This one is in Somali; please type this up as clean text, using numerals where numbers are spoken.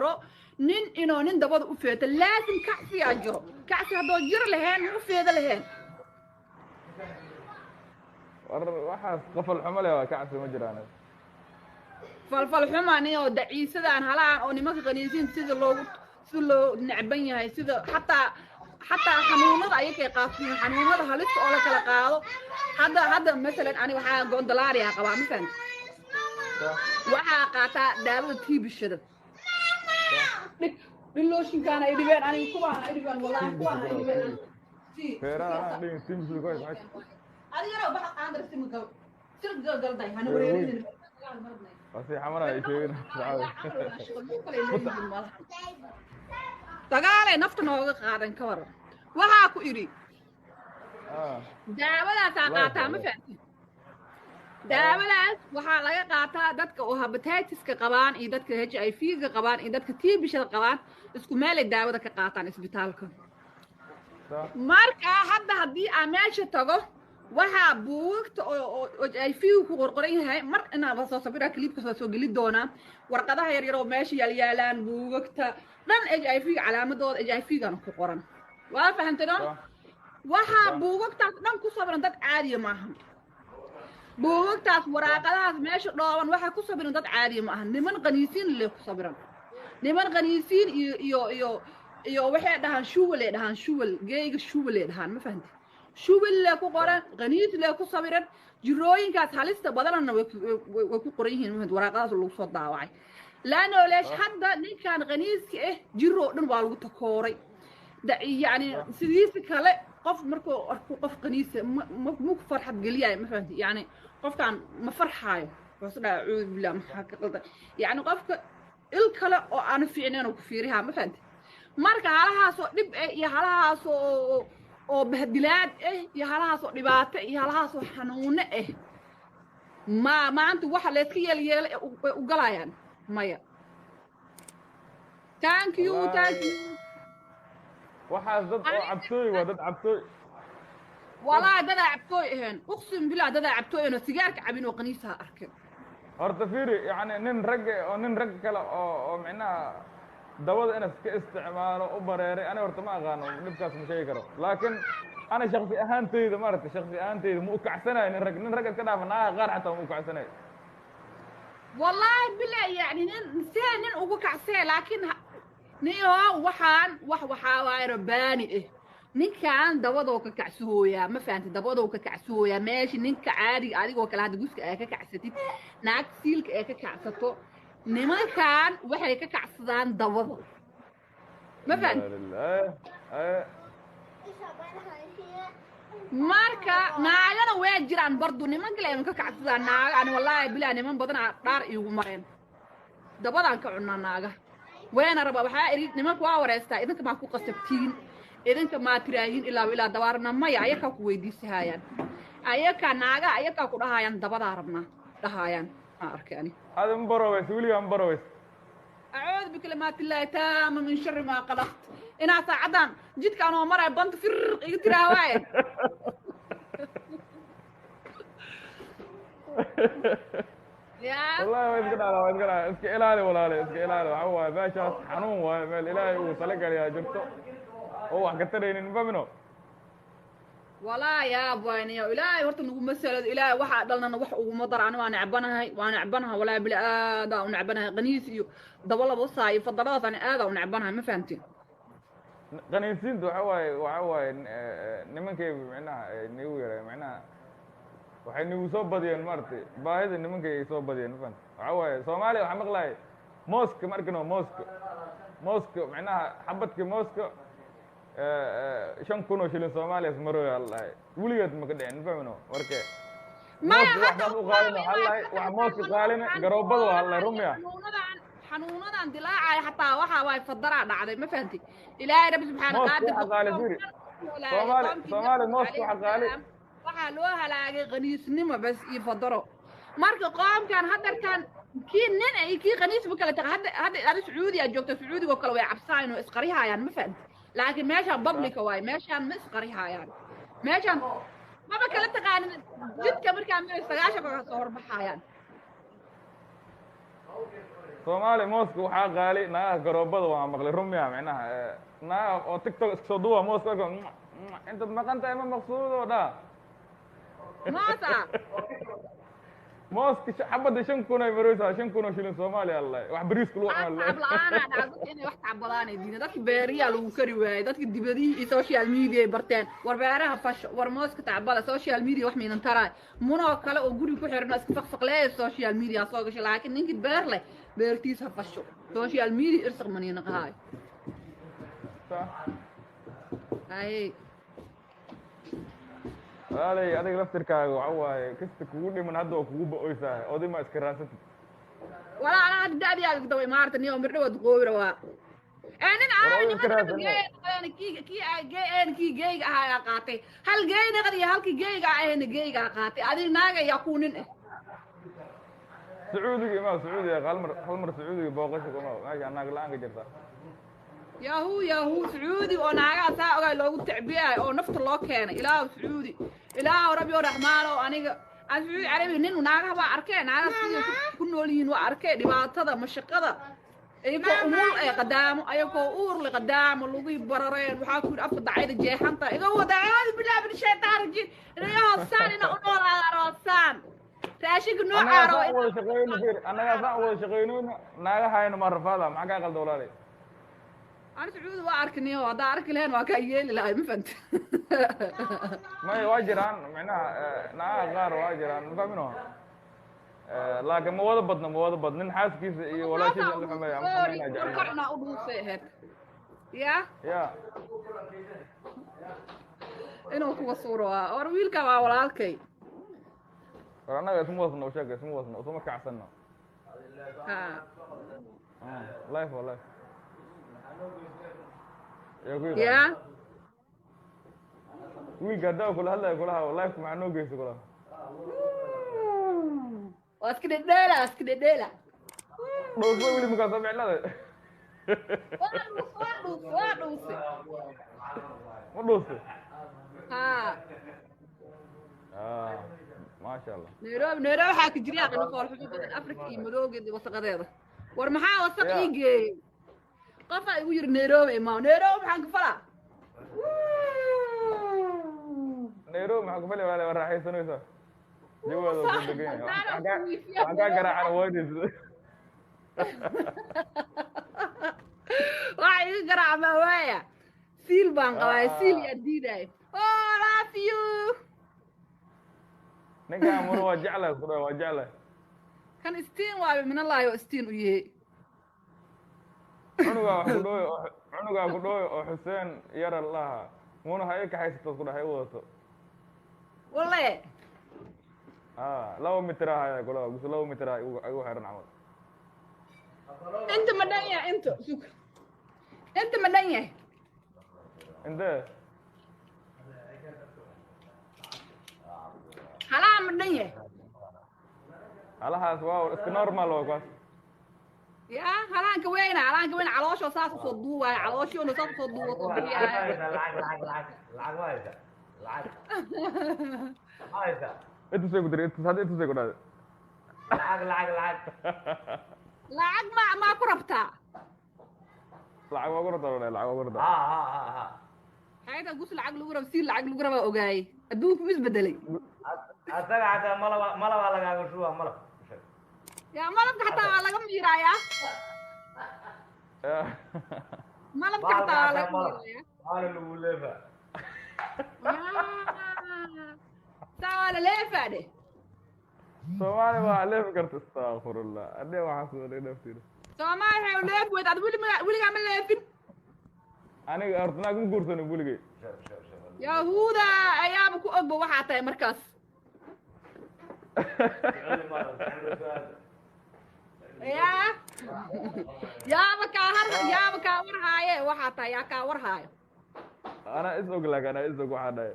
karo nin inoo nin dabada u feeto laasim kacsiyaa jiro kacsi haddoo jir lahayn ma u feeda lahayn waxaas qofal xumo leh waa kacsi ma jiraan falfal xumaani oo daciisadaan halaan oo nimanka qaniisiin sida loo necban yahay sida xataa xanuunada ayakay qaafiyeen xanuunada halista oo la kala qaado hadda masalan ani waxaa gondolaariya qabaa masalan waxaa qaataa daawada tiibishada dhilooshinkaana ay dhibeen aniga kuwaana ay dhibeen wallaahi kuwaana ay dhibeen feeraha dhigin timsu koy maxay adigana waxa qaandar simgal galday hana wareerin wasi xamara ay sheegin dagaalay nafta nooga qaadan ka waran waxaa ku idhi daawadaasaa qaataa ma fahamtid daawadaas waxaa laga qaataa dadka oo hepatitiska qabaan iyo dadka HIV-ga qabaan iyo dadka TB-shada qabaan isku meelay daawada ka qaataan isbitaalka marka hadda haddii aan meesha tago waxaa buugagta oo HIV-gu ku qorqoran yahay mar inaan soo sabiraa kliibka soo geli doonaa warqadaha yaryar oo meesha yaalyaalaan buugagta dhan HIV-ga calaamadooda HIV-gana ku qoran waa fahamtay waxaa buugagtaas dhan ku sabiran dad caadiya maaha buugagtaas waraaqadahaas meesha dhooban waxaa ku sabiran dad caadiya maaha niman qaniisiin le ku sabiran niman qaniisiin iyo waxay dhahaan shuwal geeyga shuwalay dhahaan ma fahamtay shuwal le ku qoran qaniis le ku sabiran jirooyinkaas halista badanna way ku qoran yihiin waraaqadaas lagu soo daawacay laano leesh hadda ninkan qaniiska jiro dhan waa lagu takooray يعني سيديس كله قف مركو قف قنيسة مو فرحة قليا ما فهمت يعني قف كان ما فرحاي بس لا أعوذ بالله ما حكيت يعني قف الكلا أنا في عينين وكفيرها ما فهمت مركا علىها سو دب يا علىها سو أو بهدلات يا علىها سو دبات يا علىها سو حنون ما أنت واحد لا تخيل وقلا يعني مايا thank you waxaas dad oo cabtooy waa dad cabtooy والله دادا عبتوي هن اقسم بالله دادا عبتوي انه سيجارك عبين وقنيسها اركب horta fiiri yani nin rag kale oo micnaha dawada in iska isticmaalo u bareeray ana horta ma aqaano dhibkaas ma sheegi karo laakiin ana shakhsi ahaantayda maaragtay shakhsi ahaantayda ma u kacsanayo nin rag iska dhaafnaa qaar xataa ma u kacsanayo والله بالله يعني نين ugu kacsay laakiin niyo waxaa waay rabbaani ninkaan dabadoo ka kacsooyaa ma fahanti dabadoo ka kacsooyaa meesha ninka caadiga adigoo kale hadda guska ay ka kacsatid naag siilka ay ka kacsato nimankaan waxay ka kacsadaan dabada ma fahanti marka naagana way jiraan bardu niman kale ay ka kacsadaan naag ani wallahi bilaa niman badan dhaar iigu mareen dabadaan ka cunaa naaga weena raba waxaa irid nimanku waa wareystaa idinka ma ku qasabtiin idinka ma tiraahin ilaa dawaarna maya ayaka ku weydiisahayaan ayaka naaga ayaka ku dhahayaan dabada rabna dhahayaan ma arkani hada mbaroweys wiliga mbaroweys أعوذ بكلمات الله تامة من شر ما قلقت إنا ساعدان جيت كانوا مرة بنت فرق يترى وايد والله وين قلنا اسك إلهي ولا اسك إلهي هو باشا حنون والإلهي وصلك يا جرتو هو حكترين نفهمنه والله يا بويني يا إلهي ورت نقول مسألة إلهي واحد ضلنا وح ومضر عنه وأنا عبنها ولا بلا هذا ونعبنها غنيسي ضولا بصاي فضلات أنا هذا ونعبنها ما فهمتين غنيسين دو وحواي نمن كيف معناها نيوير معناها waxay nagu soo badiyeen maartay baahida nimanka ay soo badiyeen fan waxa waaye Soomaaliya waxa maqlay mooska markano mooska macnaha xabadka mooska 5,000 shilin Soomaaliya ismaro Allah waligeed ma ka dhicin fahmino warkee ma hadda u qaalina Allah waxa mooska qaalina garoobada waa Allah rumiya xanuunadan dilaacay xataa waxa way fadara dhacday ma fahanti ilaahay rabbi subhanahu wa ta'ala Soomaali mooska waxa qaali waxaa loo halaagay qaniisnimo bas iyo fadaro marka qoomkan hadarkan kii nin ay kii qaniisba kala tahay hadda Sacuudi aad joogto Sacuudiga kale way cabsaayeen oo isqarihayaan ma fahanti laakiin meeshaan public waay meeshaan ma isqarihayaan meeshaan maba kala taqaanin jidka markaa meel 9 ka soo horbaxayaan soomaali mooska waxaa qaali naagaha garoobada waa maqlay rumiya micnaha naagaha oo tiktok iska soo duwa mooska arko intaad maqan tahay ma maqsuud oo dhaa maasa mooska xabadda 5,000 ay maraysaa 5,000 shilin Soomaali Allah wax bariis ku wax tacab la'aan ah dhacdo inay wax tacabadaan ay diina dadka beeriyaa lagu kari waayay dadka dibadii iyo social media ay barteen war beeraha fasho war mooska tacabada social media wax miinan taray munoo kale oo guri ku xiran iska faqfaqleey social media soo gashay laakiin ninkii beer leh beertiisa fasho social media irsiq maniina qahay ay walaalay adiga laftirkaaga waxa waaye kasta kugu dhiman hadda oo kugu ba'oysaa odima iska raasatid walaa ana hadda da'dii aad daway maarta niyo mir dhawaad qoobira waa aanin aan kii geeyga ahaa qaatay hal geeyna qadiya halkii geeyga ahayna geeyga qaatay adiga naaga yaa ku nin sacuudiga ima sacuudiga hal mar sacuudiga booqasho kuma meesha naag la'aan ka jirta yahu sacuudi oo naagaha saa ogaa loogu tacbiyay oo nafta loo keenay ilaahu sacuudi ilaahu rabbi oo raxmaan oo aniga aan sacuudi carabi nin naagaha baa arkeen naagaha sidii ku nool yihiin waa arkay dhibaatada mashaqada ayagoo umul ay qadaamo ayagoo uur la qadaamo lagu barareen waxaa ku yidhi afka dacayda jeexanta iga wada aadi bilaa bin shaytaan rajin inayaha saan ina u noolaada roosaan raashinka noocaa roo annagaa saan wada shaqaynayno naagahayna ma rafaada maxaa kaa qalda walaalay أنا سعود وأركني وهذا أرك لين وكايل لا ما فهمت ما واجران معناها نعم غار واجران ما فهمينه لكن مواد بدن نحاس كيس ولا شيء اللي فهمي كرنا أبوس هيك يا إنه هو صورة أرويل كوا ولا الكي أنا اسمه وصلنا وشاك اسمه وصلنا وصلنا كعسنا لايف والله يا ويل قدام كلها لايف مع نوجيس كلها اسكت الديلة دوس ويلي مكان سامع لا ودوس ما شاء الله نيروبي حاك جريا قنا فور حدود افريقيا مدوغدي وسقديده war maxaa wasaq ii geeyey qofa igu yiri Nairobi maxaan ka falaa Nairobi maxaan ka falaa wala raaxaysanaysa jawada ku degan waxa garaacan waydiis waxa iga garaaca waaya siil baan qabaa siil ya diiday oh love you ninka amro waa jeclay kan istiin waa min Allah iyo istiin u yahay cunuga ku dhooy oo Xuseen yar Allah muna hay ka haysto ku dhahay wadato wallahi law mitra haya kula gus law mitra ay u xaran amal inta madanya inta madanya inta hala madanya halahaas waa iska normal oo kaas يا هلانك وين علوش وصاص صدوه علوش وصاص صدوه طبيعي هايدا انت سيقدر انت سيقدر لعق ما قربتها لعق ما قربتها ولا لعق ما قربتها هايدا قوس لعق لو قرب سير لعق لو قرب اوغاي ادوك مش بدلي asaga hada malaba laga shuwa malab يا مالك حتى على كم جرايا مالك حتى على كم جرايا على الولفة تعال ليفة ده سوالي ما ليف كرت استغفر الله أدي وحصل نفسي سوالي هاي ليف ويت أدولي عمل ليفين أنا أرتنا كم كورسون بقولي يا هودا أيامك أكبر واحد مركز يا بكاور هاي وحاتا يا كاور هاي أنا إزوج لك أنا إزوج واحد